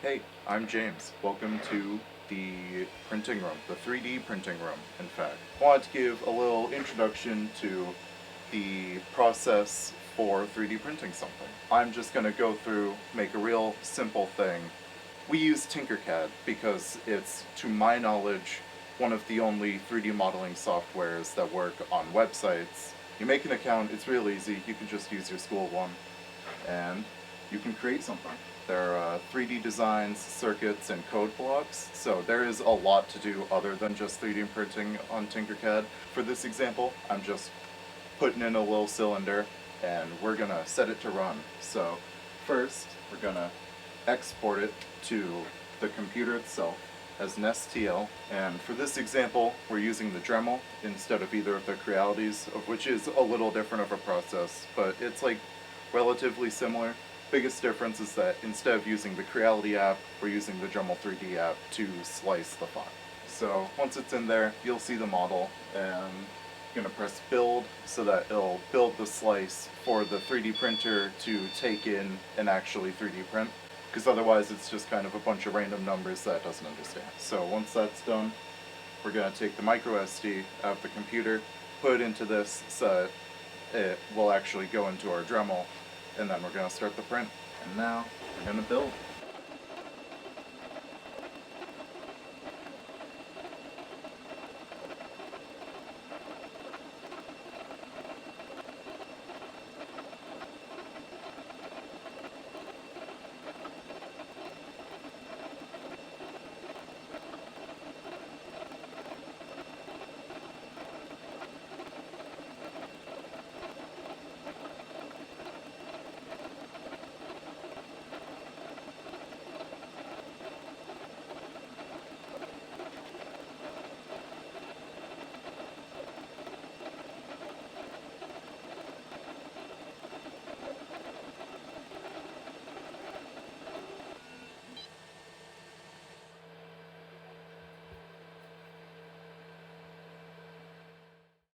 Hey, I'm James. Welcome to the printing room, the 3D printing room, in fact. I wanted to give a little introduction to the process for 3D printing something. I'm just going to go through, make a real simple thing. We use Tinkercad because it's, to my knowledge, one of the only 3D modeling softwares that work on websites. You make an account, it's real easy, you can just use your school one, and you can create something. There are 3D designs, circuits, and code blocks, so there is a lot to do other than just 3D printing on Tinkercad. For this example, I'm just putting in a little cylinder, and we're gonna set it to run. So first, we're gonna export it to the computer itself as an STL, and for this example, we're using the Dremel instead of either of the Crealities, of which is a little different of a process, but it's like relatively similar. Biggest difference is that instead of using the Creality app, we're using the Dremel 3D app to slice the font. So once it's in there, you'll see the model, and I'm gonna press build so that it'll build the slice for the 3D printer to take in and actually 3D print, because otherwise it's just kind of a bunch of random numbers that it doesn't understand. So once that's done, we're gonna take the micro SD out of the computer, put it into this so it will actually go into our Dremel, and then we're going to start the print. And now we're going to build.